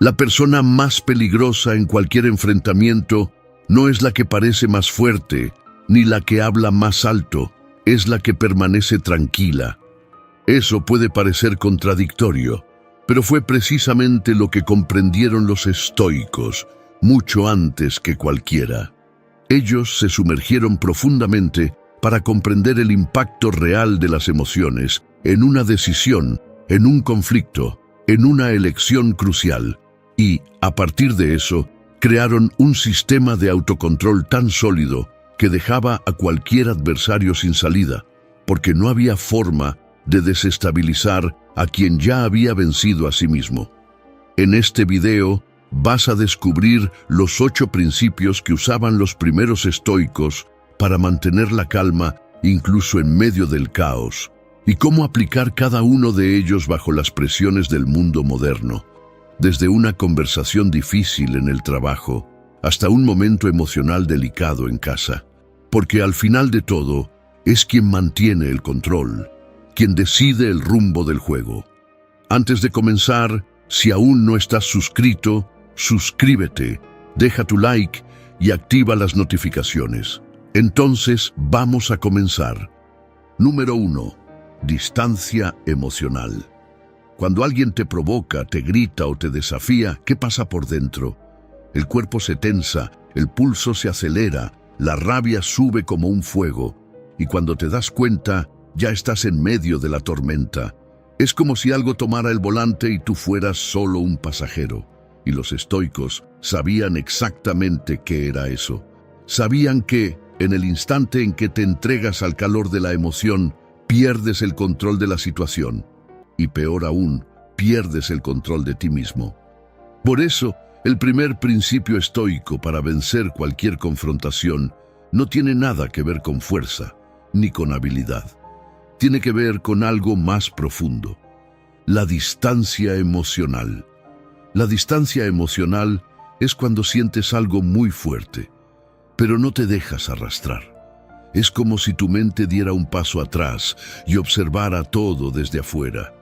La persona más peligrosa en cualquier enfrentamiento no es la que parece más fuerte, ni la que habla más alto, es la que permanece tranquila. Eso puede parecer contradictorio, pero fue precisamente lo que comprendieron los estoicos, mucho antes que cualquiera. Ellos se sumergieron profundamente para comprender el impacto real de las emociones en una decisión, en un conflicto, en una elección crucial, y, a partir de eso, crearon un sistema de autocontrol tan sólido que dejaba a cualquier adversario sin salida, porque no había forma de desestabilizar a quien ya había vencido a sí mismo. En este video vas a descubrir los 8 principios que usaban los primeros estoicos para mantener la calma incluso en medio del caos, y cómo aplicar cada uno de ellos bajo las presiones del mundo moderno, desde una conversación difícil en el trabajo hasta un momento emocional delicado en casa, porque al final de todo es quien mantiene el control, quien decide el rumbo del juego. Antes de comenzar, si aún no estás suscrito, suscríbete, deja tu like y activa las notificaciones. Entonces, vamos a comenzar. Número 1. Distancia emocional. Cuando alguien te provoca, te grita o te desafía, ¿qué pasa por dentro? El cuerpo se tensa, el pulso se acelera, la rabia sube como un fuego, y cuando te das cuenta, ya estás en medio de la tormenta. Es como si algo tomara el volante y tú fueras solo un pasajero. Y los estoicos sabían exactamente qué era eso. Sabían que, en el instante en que te entregas al calor de la emoción, pierdes el control de la situación. Y peor aún, pierdes el control de ti mismo. Por eso, el primer principio estoico para vencer cualquier confrontación no tiene nada que ver con fuerza, ni con habilidad. Tiene que ver con algo más profundo: la distancia emocional. La distancia emocional es cuando sientes algo muy fuerte, pero no te dejas arrastrar. Es como si tu mente diera un paso atrás y observara todo desde afuera.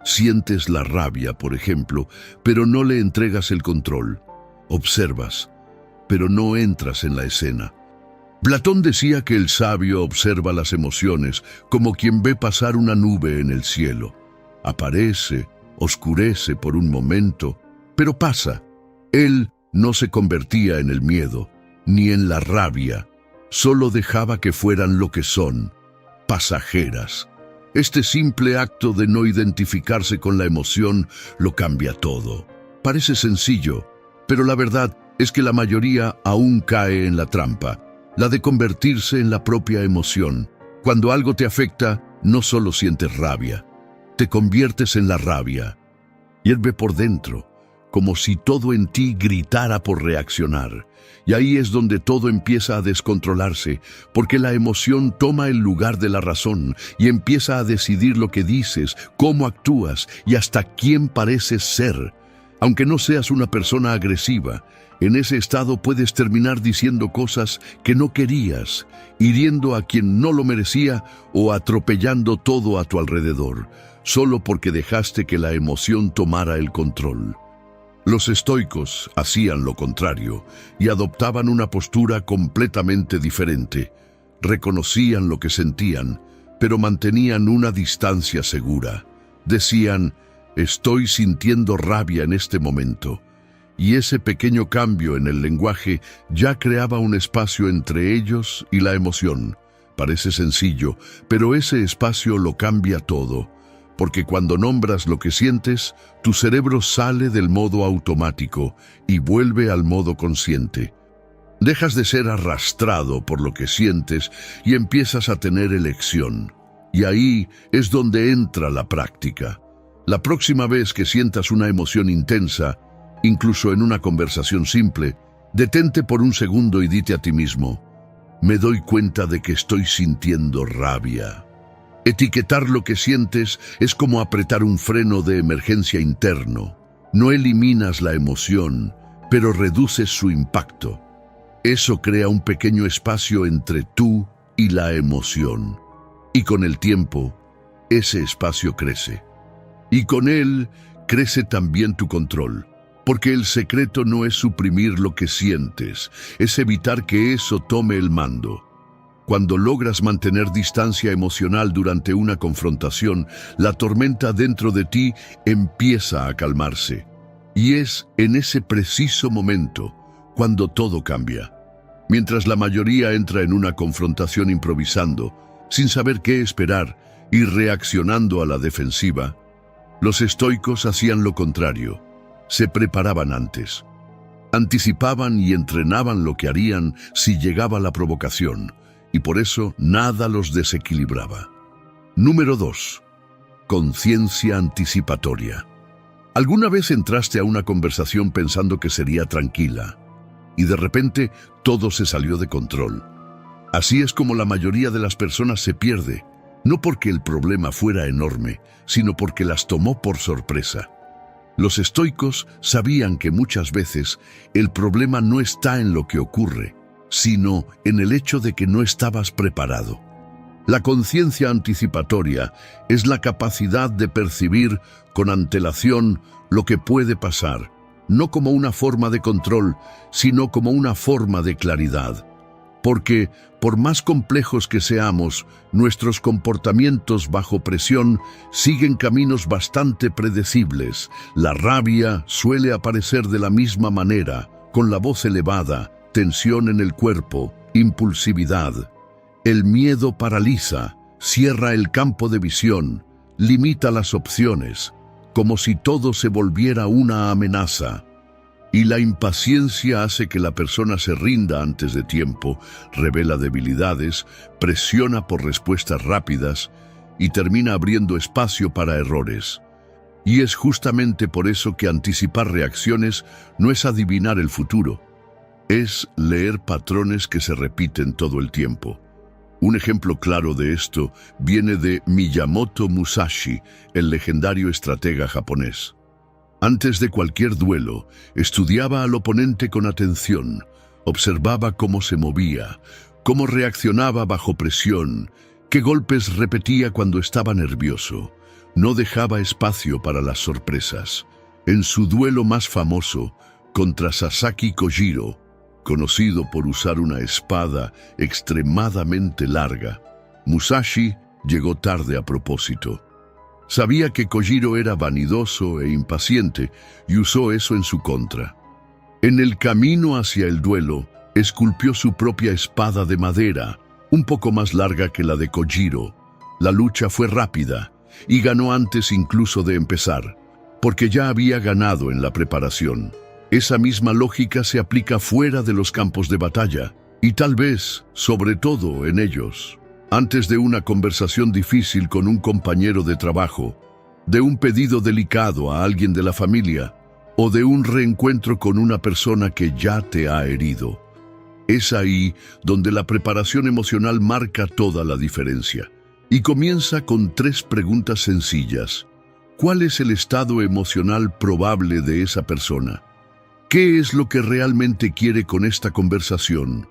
Sientes la rabia, por ejemplo, pero no le entregas el control. Observas, pero no entras en la escena. Platón decía que el sabio observa las emociones como quien ve pasar una nube en el cielo. Aparece, oscurece por un momento, pero pasa. Él no se convertía en el miedo, ni en la rabia, solo dejaba que fueran lo que son, pasajeras. Este simple acto de no identificarse con la emoción lo cambia todo. Parece sencillo, pero la verdad es que la mayoría aún cae en la trampa, la de convertirse en la propia emoción. Cuando algo te afecta, no solo sientes rabia, te conviertes en la rabia. Hierve por dentro, como si todo en ti gritara por reaccionar. Y ahí es donde todo empieza a descontrolarse, porque la emoción toma el lugar de la razón y empieza a decidir lo que dices, cómo actúas y hasta quién pareces ser. Aunque no seas una persona agresiva, en ese estado puedes terminar diciendo cosas que no querías, hiriendo a quien no lo merecía o atropellando todo a tu alrededor, solo porque dejaste que la emoción tomara el control. Los estoicos hacían lo contrario y adoptaban una postura completamente diferente. Reconocían lo que sentían, pero mantenían una distancia segura. Decían: estoy sintiendo rabia en este momento. Y ese pequeño cambio en el lenguaje ya creaba un espacio entre ellos y la emoción. Parece sencillo, pero ese espacio lo cambia todo. Porque cuando nombras lo que sientes, tu cerebro sale del modo automático y vuelve al modo consciente. Dejas de ser arrastrado por lo que sientes y empiezas a tener elección. Y ahí es donde entra la práctica. La próxima vez que sientas una emoción intensa, incluso en una conversación simple, detente por un segundo y dite a ti mismo: me doy cuenta de que estoy sintiendo rabia. Etiquetar lo que sientes es como apretar un freno de emergencia interno. No eliminas la emoción, pero reduces su impacto. Eso crea un pequeño espacio entre tú y la emoción. Y con el tiempo, ese espacio crece. Y con él crece también tu control. Porque el secreto no es suprimir lo que sientes, es evitar que eso tome el mando. Cuando logras mantener distancia emocional durante una confrontación, la tormenta dentro de ti empieza a calmarse. Y es en ese preciso momento cuando todo cambia. Mientras la mayoría entra en una confrontación improvisando, sin saber qué esperar y reaccionando a la defensiva, los estoicos hacían lo contrario. Se preparaban antes. Anticipaban y entrenaban lo que harían si llegaba la provocación, y por eso nada los desequilibraba. Número 2. Conciencia anticipatoria. ¿Alguna vez entraste a una conversación pensando que sería tranquila y de repente todo se salió de control? Así es como la mayoría de las personas se pierde, no porque el problema fuera enorme, sino porque las tomó por sorpresa. Los estoicos sabían que muchas veces el problema no está en lo que ocurre, sino en el hecho de que no estabas preparado. La conciencia anticipatoria es la capacidad de percibir con antelación lo que puede pasar, no como una forma de control, sino como una forma de claridad. Porque, por más complejos que seamos, nuestros comportamientos bajo presión siguen caminos bastante predecibles. La rabia suele aparecer de la misma manera, con la voz elevada, tensión en el cuerpo, impulsividad. El miedo paraliza, cierra el campo de visión, limita las opciones, como si todo se volviera una amenaza. Y la impaciencia hace que la persona se rinda antes de tiempo, revela debilidades, presiona por respuestas rápidas y termina abriendo espacio para errores. Y es justamente por eso que anticipar reacciones no es adivinar el futuro, es leer patrones que se repiten todo el tiempo. Un ejemplo claro de esto viene de Miyamoto Musashi, el legendario estratega japonés. Antes de cualquier duelo, estudiaba al oponente con atención, observaba cómo se movía, cómo reaccionaba bajo presión, qué golpes repetía cuando estaba nervioso. No dejaba espacio para las sorpresas. En su duelo más famoso, contra Sasaki Kojiro, conocido por usar una espada extremadamente larga, Musashi llegó tarde a propósito. Sabía que Kojiro era vanidoso e impaciente y usó eso en su contra. En el camino hacia el duelo, esculpió su propia espada de madera, un poco más larga que la de Kojiro. La lucha fue rápida y ganó antes incluso de empezar, porque ya había ganado en la preparación. Esa misma lógica se aplica fuera de los campos de batalla, y tal vez, sobre todo, en ellos. Antes de una conversación difícil con un compañero de trabajo, de un pedido delicado a alguien de la familia, o de un reencuentro con una persona que ya te ha herido. Es ahí donde la preparación emocional marca toda la diferencia. Y comienza con 3 preguntas sencillas. ¿Cuál es el estado emocional probable de esa persona? ¿Qué es lo que realmente quiere con esta conversación?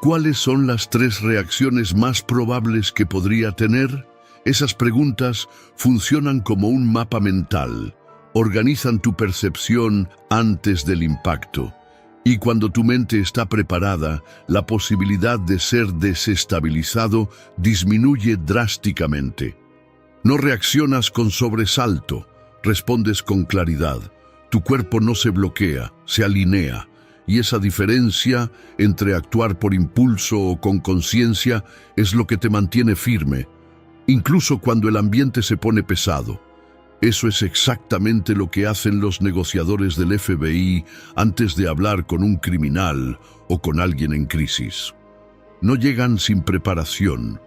¿Cuáles son las 3 reacciones más probables que podría tener? Esas preguntas funcionan como un mapa mental, organizan tu percepción antes del impacto. Y cuando tu mente está preparada, la posibilidad de ser desestabilizado disminuye drásticamente. No reaccionas con sobresalto, respondes con claridad. Tu cuerpo no se bloquea, se alinea. Y esa diferencia entre actuar por impulso o con conciencia es lo que te mantiene firme, incluso cuando el ambiente se pone pesado. Eso es exactamente lo que hacen los negociadores del FBI antes de hablar con un criminal o con alguien en crisis. No llegan sin preparación.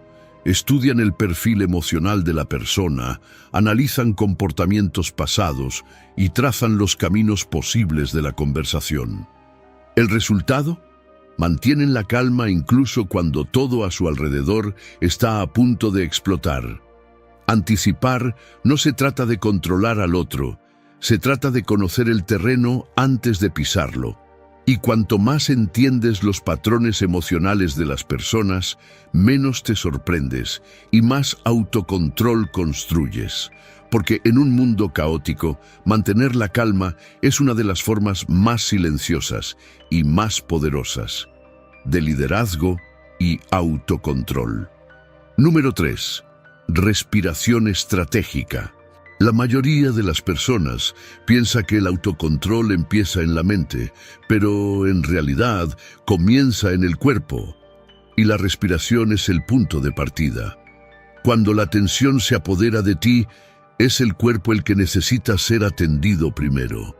Estudian el perfil emocional de la persona, analizan comportamientos pasados y trazan los caminos posibles de la conversación. ¿El resultado? Mantienen la calma incluso cuando todo a su alrededor está a punto de explotar. Anticipar no se trata de controlar al otro, se trata de conocer el terreno antes de pisarlo. Y cuanto más entiendes los patrones emocionales de las personas, menos te sorprendes y más autocontrol construyes. porque en un mundo caótico, mantener la calma es una de las formas más silenciosas y más poderosas de liderazgo y autocontrol. Número 3. Respiración estratégica. La mayoría de las personas piensa que el autocontrol empieza en la mente, pero en realidad comienza en el cuerpo, y la respiración es el punto de partida. Cuando la tensión se apodera de ti, es el cuerpo el que necesita ser atendido primero.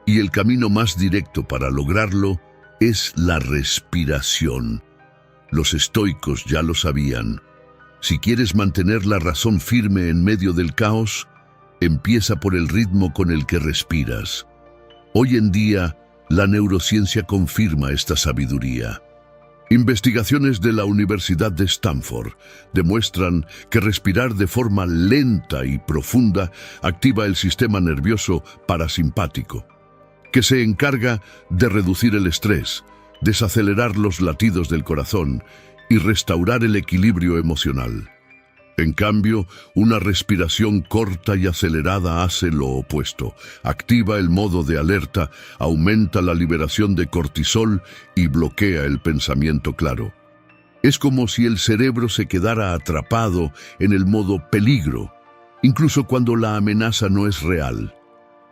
Y el camino más directo para lograrlo es la respiración. Los estoicos ya lo sabían. Si quieres mantener la razón firme en medio del caos, empieza por el ritmo con el que respiras. Hoy en día, la neurociencia confirma esta sabiduría. Investigaciones de la Universidad de Stanford demuestran que respirar de forma lenta y profunda activa el sistema nervioso parasimpático, que se encarga de reducir el estrés, desacelerar los latidos del corazón y restaurar el equilibrio emocional. En cambio, una respiración corta y acelerada hace lo opuesto. Activa el modo de alerta, aumenta la liberación de cortisol y bloquea el pensamiento claro. Es como si el cerebro se quedara atrapado en el modo peligro, incluso cuando la amenaza no es real.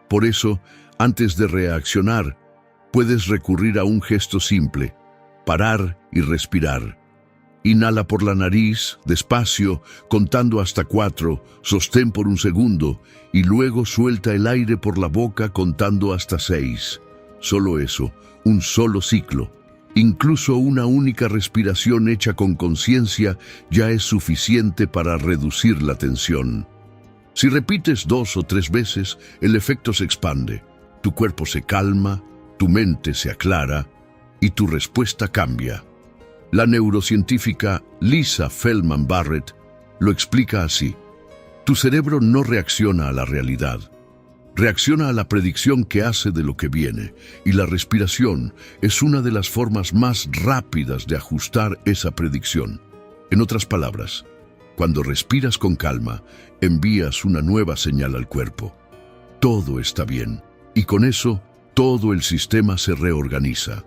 Por eso, antes de reaccionar, puedes recurrir a un gesto simple: parar y respirar. Inhala por la nariz, despacio, contando hasta 4, sostén por un segundo y luego suelta el aire por la boca contando hasta 6. Solo eso, un solo ciclo. Incluso una única respiración hecha con conciencia ya es suficiente para reducir la tensión. Si repites 2 o 3 veces, el efecto se expande. Tu cuerpo se calma, tu mente se aclara y tu respuesta cambia. La neurocientífica Lisa Feldman Barrett lo explica así: tu cerebro no reacciona a la realidad, reacciona a la predicción que hace de lo que viene, y la respiración es una de las formas más rápidas de ajustar esa predicción. En otras palabras, cuando respiras con calma, envías una nueva señal al cuerpo. Todo está bien, y con eso todo el sistema se reorganiza.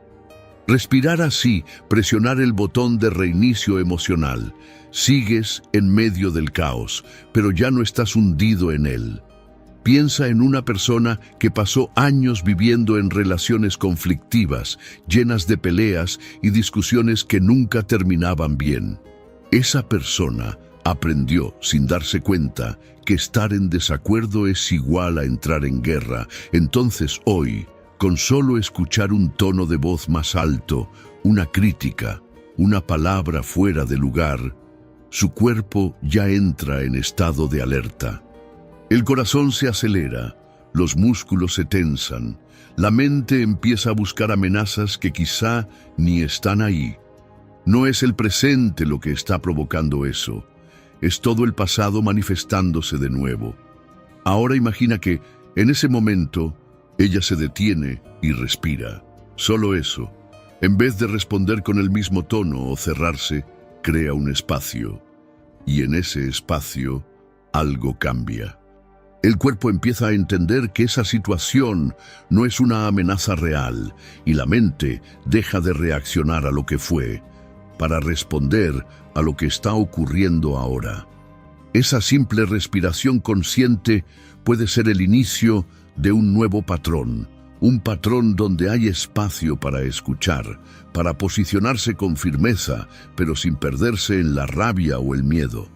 Respirar así, presionar el botón de reinicio emocional. Sigues en medio del caos, pero ya no estás hundido en él. Piensa en una persona que pasó años viviendo en relaciones conflictivas, llenas de peleas y discusiones que nunca terminaban bien. Esa persona aprendió, sin darse cuenta, que estar en desacuerdo es igual a entrar en guerra. Entonces hoy, con solo escuchar un tono de voz más alto, una crítica, una palabra fuera de lugar, su cuerpo ya entra en estado de alerta. El corazón se acelera, los músculos se tensan, la mente empieza a buscar amenazas que quizá ni están ahí. No es el presente lo que está provocando eso, es todo el pasado manifestándose de nuevo. Ahora imagina que, en ese momento, ella se detiene y respira. Solo eso. En vez de responder con el mismo tono o cerrarse, crea un espacio. Y en ese espacio, algo cambia. El cuerpo empieza a entender que esa situación no es una amenaza real, y la mente deja de reaccionar a lo que fue, para responder a lo que está ocurriendo ahora. Esa simple respiración consciente puede ser el inicio de un nuevo patrón, un patrón donde hay espacio para escuchar, para posicionarse con firmeza, pero sin perderse en la rabia o el miedo.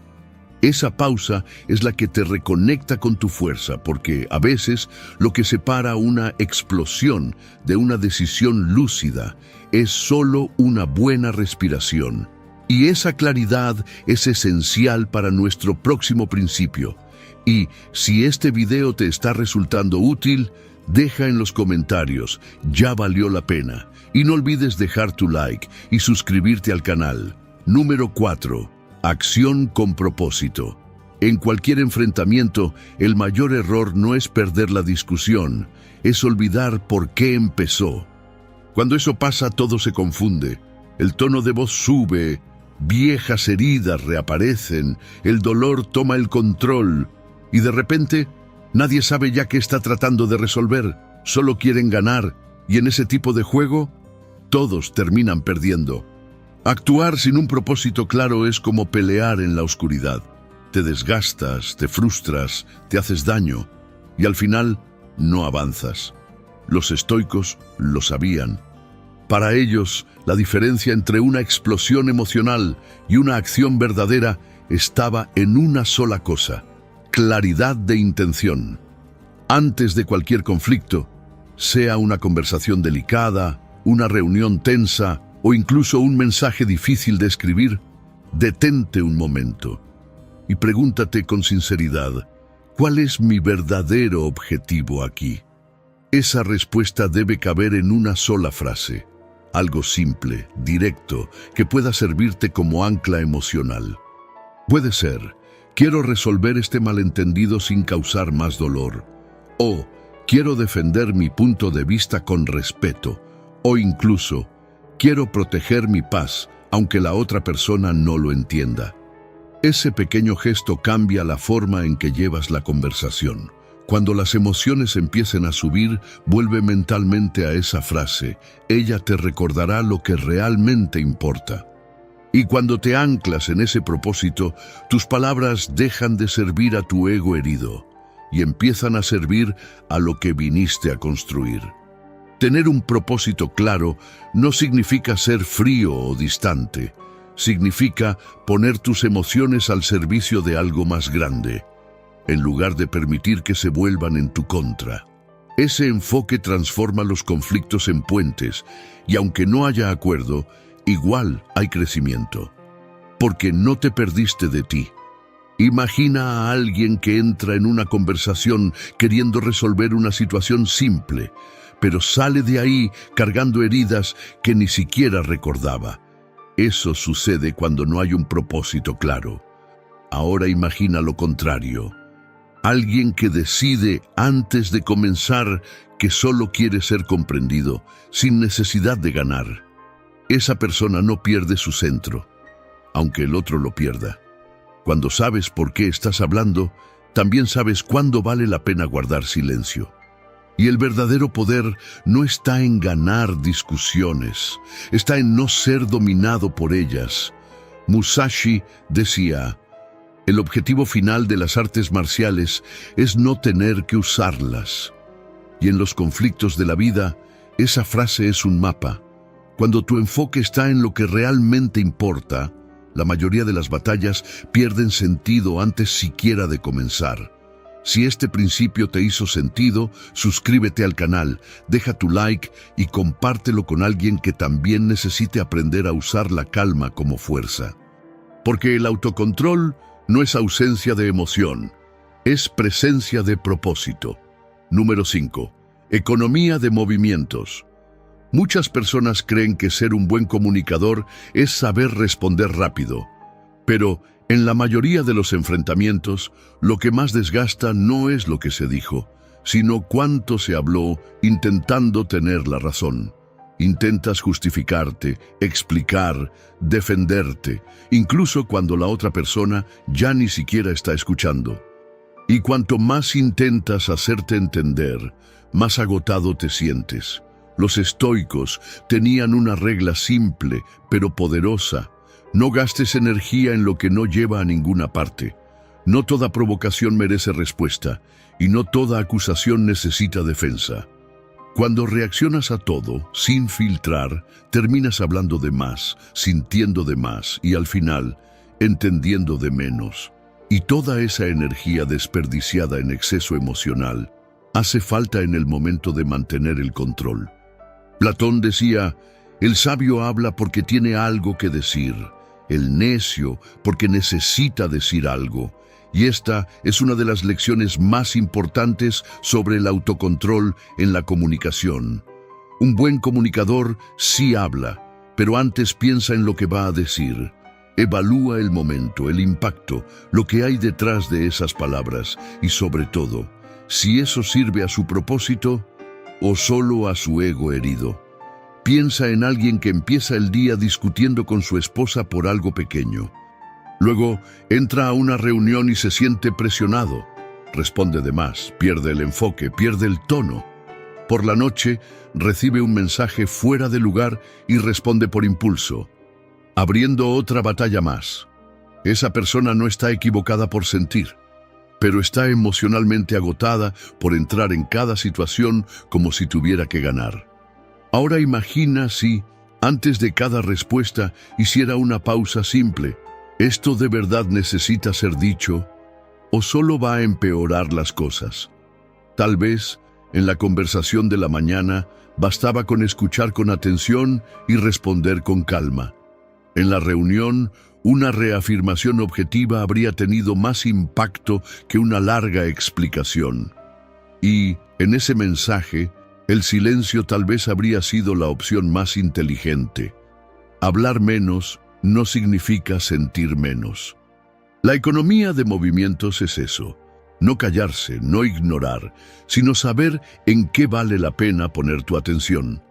Esa pausa es la que te reconecta con tu fuerza, porque a veces lo que separa una explosión de una decisión lúcida es solo una buena respiración. Y esa claridad es esencial para nuestro próximo principio. Y si este video te está resultando útil, deja en los comentarios, ya valió la pena. Y no olvides dejar tu like y suscribirte al canal. Número 4. Acción con propósito. En cualquier enfrentamiento, el mayor error no es perder la discusión, es olvidar por qué empezó. Cuando eso pasa, todo se confunde. El tono de voz sube, viejas heridas reaparecen, el dolor toma el control, Y de repente, nadie sabe ya qué está tratando de resolver, solo quieren ganar, y en ese tipo de juego, todos terminan perdiendo. Actuar sin un propósito claro es como pelear en la oscuridad. Te desgastas, te frustras, te haces daño, y al final no avanzas. Los estoicos lo sabían. Para ellos, la diferencia entre una explosión emocional y una acción verdadera estaba en una sola cosa: claridad de intención. Antes de cualquier conflicto, sea una conversación delicada, una reunión tensa o incluso un mensaje difícil de escribir, detente un momento y pregúntate con sinceridad: ¿cuál es mi verdadero objetivo aquí? Esa respuesta debe caber en una sola frase, algo simple, directo, que pueda servirte como ancla emocional. Puede ser: quiero resolver este malentendido sin causar más dolor, o quiero defender mi punto de vista con respeto, o incluso quiero proteger mi paz, aunque la otra persona no lo entienda. Ese pequeño gesto cambia la forma en que llevas la conversación. Cuando las emociones empiecen a subir, vuelve mentalmente a esa frase. Ella te recordará lo que realmente importa. Y cuando te anclas en ese propósito, tus palabras dejan de servir a tu ego herido y empiezan a servir a lo que viniste a construir. Tener un propósito claro no significa ser frío o distante. Significa poner tus emociones al servicio de algo más grande, en lugar de permitir que se vuelvan en tu contra. Ese enfoque transforma los conflictos en puentes, y aunque no haya acuerdo, igual hay crecimiento. Porque no te perdiste de ti. Imagina a alguien que entra en una conversación queriendo resolver una situación simple, pero sale de ahí cargando heridas que ni siquiera recordaba. Eso sucede cuando no hay un propósito claro. Ahora imagina lo contrario. Alguien que decide antes de comenzar que solo quiere ser comprendido, sin necesidad de ganar. Esa persona no pierde su centro, aunque el otro lo pierda. Cuando sabes por qué estás hablando, también sabes cuándo vale la pena guardar silencio. Y el verdadero poder no está en ganar discusiones, está en no ser dominado por ellas. Musashi decía: el objetivo final de las artes marciales es no tener que usarlas. Y en los conflictos de la vida, esa frase es un mapa. Cuando tu enfoque está en lo que realmente importa, la mayoría de las batallas pierden sentido antes siquiera de comenzar. Si este principio te hizo sentido, suscríbete al canal, deja tu like y compártelo con alguien que también necesite aprender a usar la calma como fuerza. Porque el autocontrol no es ausencia de emoción, es presencia de propósito. Número 5. Economía de movimientos. Muchas personas creen que ser un buen comunicador es saber responder rápido, pero en la mayoría de los enfrentamientos, lo que más desgasta no es lo que se dijo, sino cuánto se habló intentando tener la razón. Intentas justificarte, explicar, defenderte, incluso cuando la otra persona ya ni siquiera está escuchando. Y cuanto más intentas hacerte entender, más agotado te sientes. Los estoicos tenían una regla simple, pero poderosa. No gastes energía en lo que no lleva a ninguna parte. No toda provocación merece respuesta, y no toda acusación necesita defensa. Cuando reaccionas a todo, sin filtrar, terminas hablando de más, sintiendo de más, y al final, entendiendo de menos. Y toda esa energía desperdiciada en exceso emocional hace falta en el momento de mantener el control. Platón decía: el sabio habla porque tiene algo que decir, el necio porque necesita decir algo. Y esta es una de las lecciones más importantes sobre el autocontrol en la comunicación. Un buen comunicador sí habla, pero antes piensa en lo que va a decir. Evalúa el momento, el impacto, lo que hay detrás de esas palabras y, sobre todo, si eso sirve a su propósito o solo a su ego herido. Piensa en alguien que empieza el día discutiendo con su esposa por algo pequeño. Luego entra a una reunión y se siente presionado. responde de más, pierde el enfoque, pierde el tono. Por la noche, recibe un mensaje fuera de lugar y responde por impulso, abriendo otra batalla más. Esa persona no está equivocada por sentir, pero está emocionalmente agotada por entrar en cada situación como si tuviera que ganar. Ahora imagina si, antes de cada respuesta, hiciera una pausa simple. ¿Esto de verdad necesita ser dicho? ¿O solo va a empeorar las cosas? Tal vez, en la conversación de la mañana, bastaba con escuchar con atención y responder con calma. En la reunión, una reafirmación objetiva habría tenido más impacto que una larga explicación. Y, en ese mensaje, el silencio tal vez habría sido la opción más inteligente. Hablar menos no significa sentir menos. La economía de movimientos es eso. No callarse, no ignorar, sino saber en qué vale la pena poner tu atención.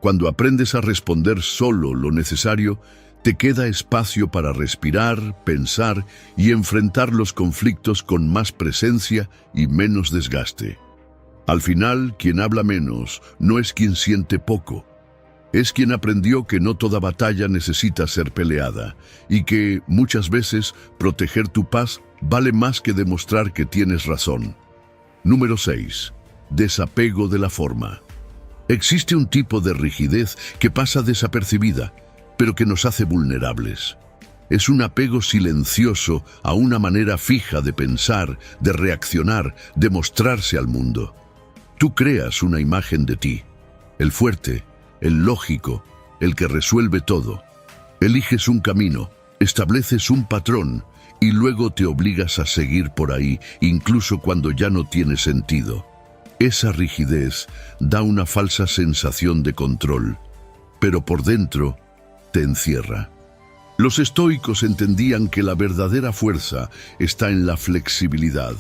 Cuando aprendes a responder solo lo necesario, te queda espacio para respirar, pensar y enfrentar los conflictos con más presencia y menos desgaste. Al final, quien habla menos no es quien siente poco. Es quien aprendió que no toda batalla necesita ser peleada y que, muchas veces, proteger tu paz vale más que demostrar que tienes razón. Número 6. Desapego de la forma. Existe un tipo de rigidez que pasa desapercibida, pero que nos hace vulnerables. Es un apego silencioso a una manera fija de pensar, de reaccionar, de mostrarse al mundo. Tú creas una imagen de ti, el fuerte, el lógico, el que resuelve todo. Eliges un camino, estableces un patrón y luego te obligas a seguir por ahí, incluso cuando ya no tiene sentido. Esa rigidez da una falsa sensación de control, pero por dentro te encierra. Los estoicos entendían que la verdadera fuerza está en la flexibilidad,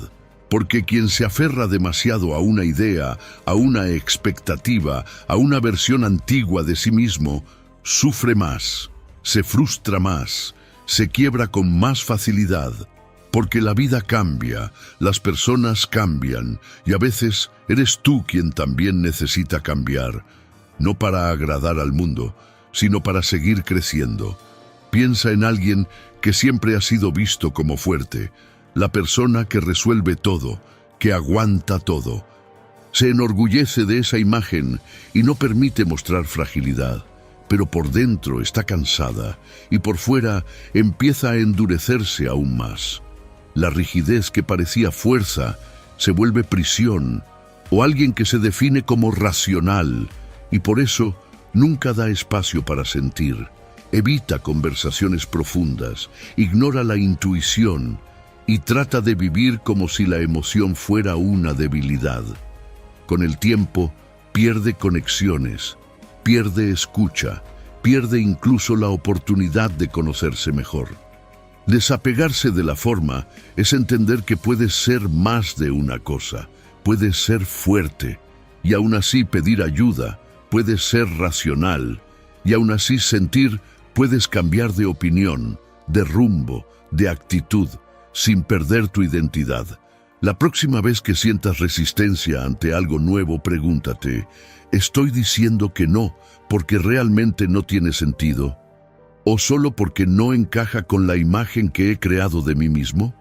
porque quien se aferra demasiado a una idea, a una expectativa, a una versión antigua de sí mismo, sufre más, se frustra más, se quiebra con más facilidad, porque la vida cambia, las personas cambian, y a veces eres tú quien también necesita cambiar, no para agradar al mundo, sino para seguir creciendo. Piensa en alguien que siempre ha sido visto como fuerte, la persona que resuelve todo, que aguanta todo. Se enorgullece de esa imagen y no permite mostrar fragilidad, pero por dentro está cansada y por fuera empieza a endurecerse aún más. La rigidez que parecía fuerza se vuelve prisión, o alguien que se define como racional, y por eso nunca da espacio para sentir. Evita conversaciones profundas, ignora la intuición y trata de vivir como si la emoción fuera una debilidad. Con el tiempo, pierde conexiones, pierde escucha, pierde incluso la oportunidad de conocerse mejor. Desapegarse de la forma es entender que puedes ser más de una cosa, puedes ser fuerte y aún así pedir ayuda, puedes ser racional y aún así sentir, puedes cambiar de opinión, de rumbo, de actitud, sin perder tu identidad. La próxima vez que sientas resistencia ante algo nuevo, pregúntate, ¿estoy diciendo que no porque realmente no tiene sentido? ¿O solo porque no encaja con la imagen que he creado de mí mismo?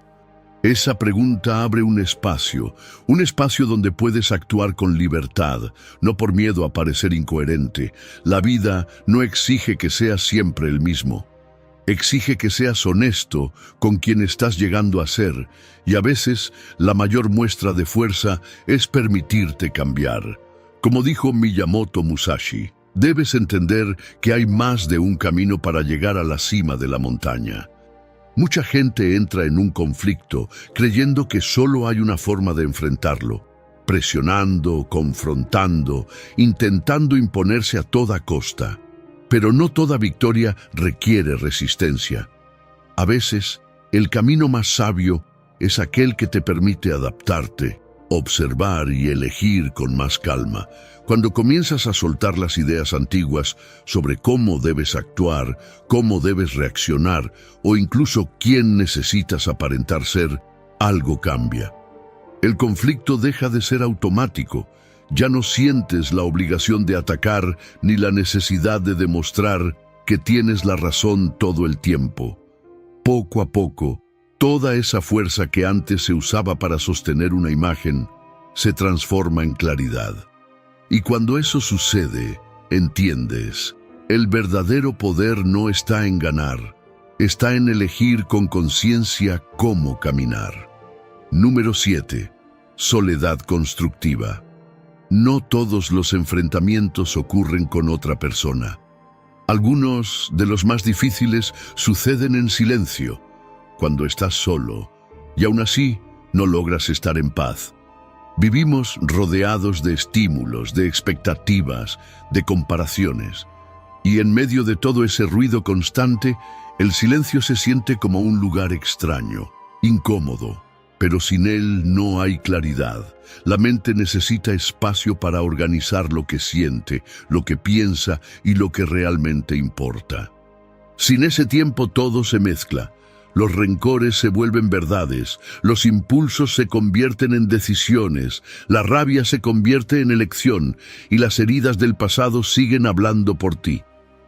Esa pregunta abre un espacio donde puedes actuar con libertad, no por miedo a parecer incoherente. La vida no exige que seas siempre el mismo. Exige que seas honesto con quien estás llegando a ser, y a veces la mayor muestra de fuerza es permitirte cambiar. Como dijo Miyamoto Musashi, debes entender que hay más de un camino para llegar a la cima de la montaña. Mucha gente entra en un conflicto creyendo que solo hay una forma de enfrentarlo, presionando, confrontando, intentando imponerse a toda costa. Pero no toda victoria requiere resistencia. A veces, el camino más sabio es aquel que te permite adaptarte, observar y elegir con más calma. Cuando comienzas a soltar las ideas antiguas sobre cómo debes actuar, cómo debes reaccionar o incluso quién necesitas aparentar ser, algo cambia. El conflicto deja de ser automático. Ya no sientes la obligación de atacar ni la necesidad de demostrar que tienes la razón todo el tiempo. Poco a poco, toda esa fuerza que antes se usaba para sostener una imagen se transforma en claridad. Y cuando eso sucede, entiendes, el verdadero poder no está en ganar, está en elegir con conciencia cómo caminar. Número 7. Soledad constructiva. No todos los enfrentamientos ocurren con otra persona. Algunos de los más difíciles suceden en silencio, cuando estás solo, y aún así no logras estar en paz. Vivimos rodeados de estímulos, de expectativas, de comparaciones. Y en medio de todo ese ruido constante, el silencio se siente como un lugar extraño, incómodo, pero sin él no hay claridad. La mente necesita espacio para organizar lo que siente, lo que piensa y lo que realmente importa. Sin ese tiempo todo se mezcla. Los rencores se vuelven verdades, los impulsos se convierten en decisiones, la rabia se convierte en elección y las heridas del pasado siguen hablando por ti.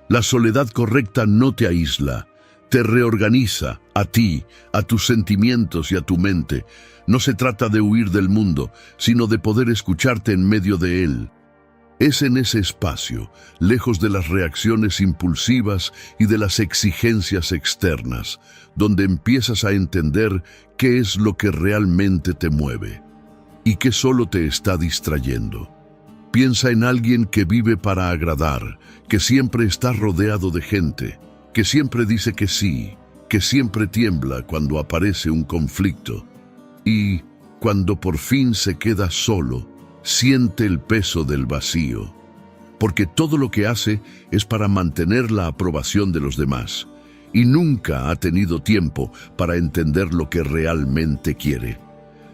La soledad correcta no te aísla, te reorganiza a ti, a tus sentimientos y a tu mente. No se trata de huir del mundo, sino de poder escucharte en medio de él. Es en ese espacio, lejos de las reacciones impulsivas y de las exigencias externas, donde empiezas a entender qué es lo que realmente te mueve y qué solo te está distrayendo. Piensa en alguien que vive para agradar, que siempre está rodeado de gente, que siempre dice que sí, que siempre tiembla cuando aparece un conflicto y, cuando por fin se queda solo, siente el peso del vacío, porque todo lo que hace es para mantener la aprobación de los demás y nunca ha tenido tiempo para entender lo que realmente quiere.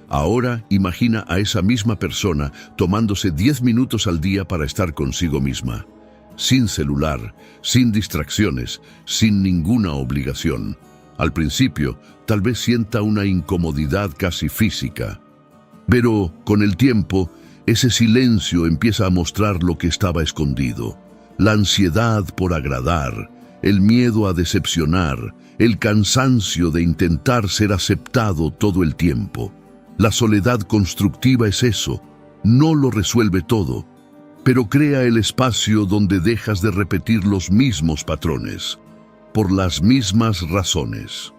Ahora imagina a esa misma persona tomándose 10 minutos al día para estar consigo misma, sin celular, sin distracciones, sin ninguna obligación. Al principio, tal vez sienta una incomodidad casi física, pero con el tiempo, ese silencio empieza a mostrar lo que estaba escondido: la ansiedad por agradar, el miedo a decepcionar, el cansancio de intentar ser aceptado todo el tiempo. La soledad constructiva es eso, no lo resuelve todo, pero crea el espacio donde dejas de repetir los mismos patrones, por las mismas razones.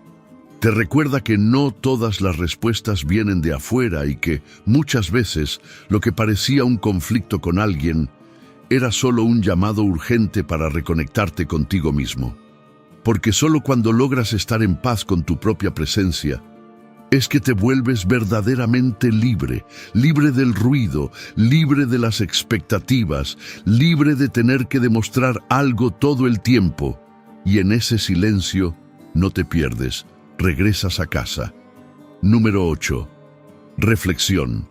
Te recuerda que no todas las respuestas vienen de afuera y que, muchas veces, lo que parecía un conflicto con alguien era solo un llamado urgente para reconectarte contigo mismo. Porque solo cuando logras estar en paz con tu propia presencia, es que te vuelves verdaderamente libre, libre del ruido, libre de las expectativas, libre de tener que demostrar algo todo el tiempo. Y en ese silencio no te pierdes, regresas a casa. Número 8. Reflexión.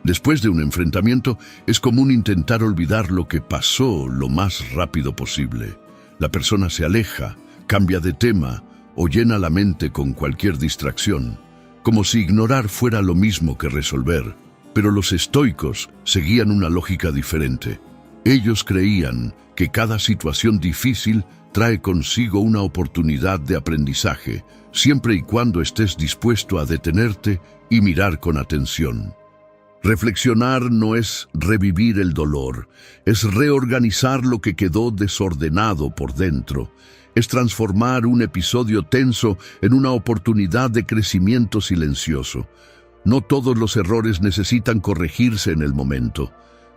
Después de un enfrentamiento, es común intentar olvidar lo que pasó lo más rápido posible. La persona se aleja, cambia de tema o llena la mente con cualquier distracción, como si ignorar fuera lo mismo que resolver. Pero los estoicos seguían una lógica diferente. Ellos creían que cada situación difícil trae consigo una oportunidad de aprendizaje, siempre y cuando estés dispuesto a detenerte y mirar con atención. Reflexionar no es revivir el dolor, es reorganizar lo que quedó desordenado por dentro. Es transformar un episodio tenso en una oportunidad de crecimiento silencioso. No todos los errores necesitan corregirse en el momento.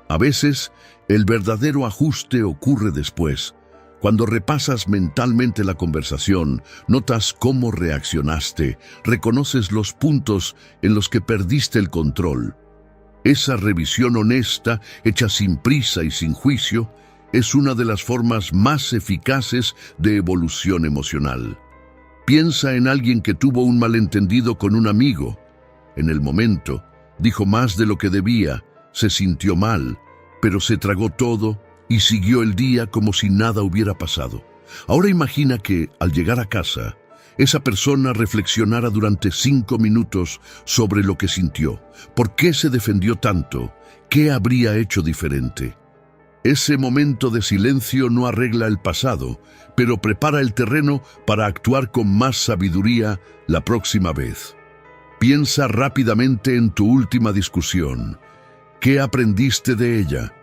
A veces, el verdadero ajuste ocurre después. Cuando repasas mentalmente la conversación, notas cómo reaccionaste, reconoces los puntos en los que perdiste el control. Esa revisión honesta, hecha sin prisa y sin juicio, es una de las formas más eficaces de evolución emocional. Piensa en alguien que tuvo un malentendido con un amigo. En el momento, dijo más de lo que debía, se sintió mal, pero se tragó todo y siguió el día como si nada hubiera pasado. Ahora imagina que, al llegar a casa, esa persona reflexionara durante 5 minutos sobre lo que sintió. ¿Por qué se defendió tanto? ¿Qué habría hecho diferente? Ese momento de silencio no arregla el pasado, pero prepara el terreno para actuar con más sabiduría la próxima vez. Piensa rápidamente en tu última discusión. ¿Qué aprendiste de ella?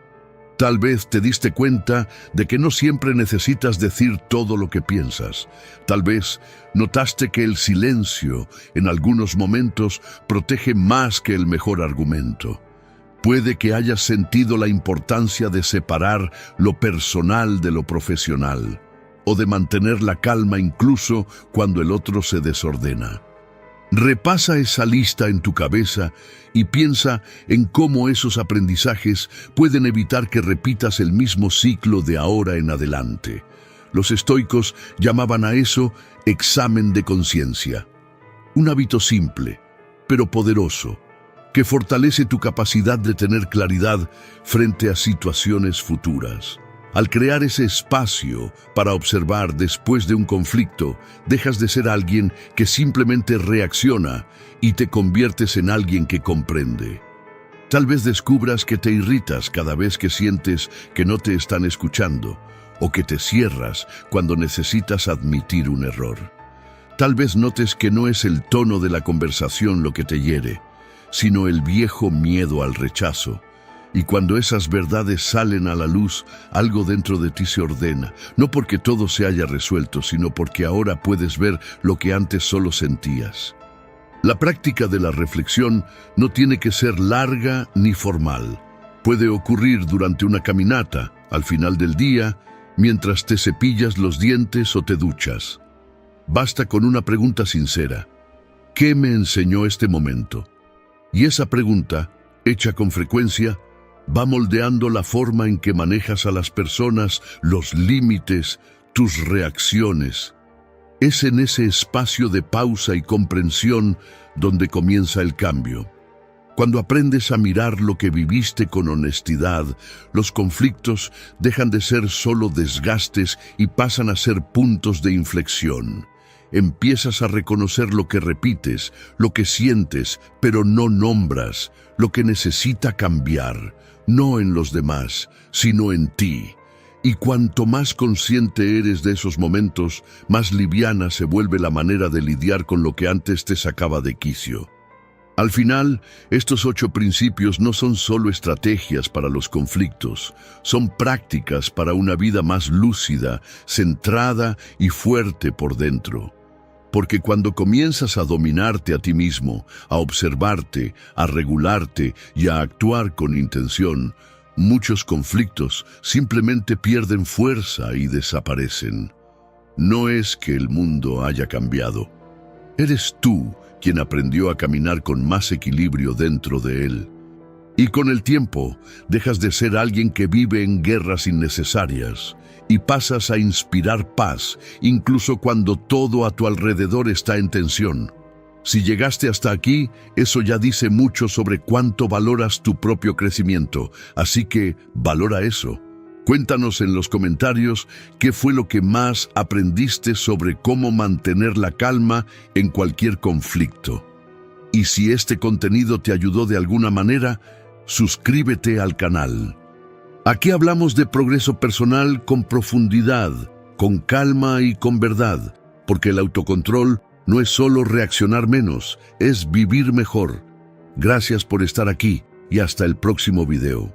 Tal vez te diste cuenta de que no siempre necesitas decir todo lo que piensas. Tal vez notaste que el silencio, en algunos momentos, protege más que el mejor argumento. Puede que hayas sentido la importancia de separar lo personal de lo profesional, o de mantener la calma incluso cuando el otro se desordena. Repasa esa lista en tu cabeza y piensa en cómo esos aprendizajes pueden evitar que repitas el mismo ciclo de ahora en adelante. Los estoicos llamaban a eso examen de conciencia. Un hábito simple, pero poderoso, que fortalece tu capacidad de tener claridad frente a situaciones futuras. Al crear ese espacio para observar después de un conflicto, dejas de ser alguien que simplemente reacciona y te conviertes en alguien que comprende. Tal vez descubras que te irritas cada vez que sientes que no te están escuchando, o que te cierras cuando necesitas admitir un error. Tal vez notes que no es el tono de la conversación lo que te hiere, sino el viejo miedo al rechazo. Y cuando esas verdades salen a la luz, algo dentro de ti se ordena, no porque todo se haya resuelto, sino porque ahora puedes ver lo que antes solo sentías. La práctica de la reflexión no tiene que ser larga ni formal. Puede ocurrir durante una caminata, al final del día, mientras te cepillas los dientes o te duchas. Basta con una pregunta sincera. ¿Qué me enseñó este momento? Y esa pregunta, hecha con frecuencia, va moldeando la forma en que manejas a las personas, los límites, tus reacciones. Es en ese espacio de pausa y comprensión donde comienza el cambio. Cuando aprendes a mirar lo que viviste con honestidad, los conflictos dejan de ser solo desgastes y pasan a ser puntos de inflexión. Empiezas a reconocer lo que repites, lo que sientes, pero no nombras, lo que necesita cambiar. No en los demás, sino en ti. Y cuanto más consciente eres de esos momentos, más liviana se vuelve la manera de lidiar con lo que antes te sacaba de quicio. Al final, estos 8 principios no son solo estrategias para los conflictos, son prácticas para una vida más lúcida, centrada y fuerte por dentro. Porque cuando comienzas a dominarte a ti mismo, a observarte, a regularte y a actuar con intención, muchos conflictos simplemente pierden fuerza y desaparecen. No es que el mundo haya cambiado. Eres tú quien aprendió a caminar con más equilibrio dentro de él. Y con el tiempo, dejas de ser alguien que vive en guerras innecesarias y pasas a inspirar paz, incluso cuando todo a tu alrededor está en tensión. Si llegaste hasta aquí, eso ya dice mucho sobre cuánto valoras tu propio crecimiento, así que valora eso. Cuéntanos en los comentarios qué fue lo que más aprendiste sobre cómo mantener la calma en cualquier conflicto. Y si este contenido te ayudó de alguna manera, suscríbete al canal. Aquí hablamos de progreso personal con profundidad, con calma y con verdad, porque el autocontrol no es solo reaccionar menos, es vivir mejor. Gracias por estar aquí y hasta el próximo video.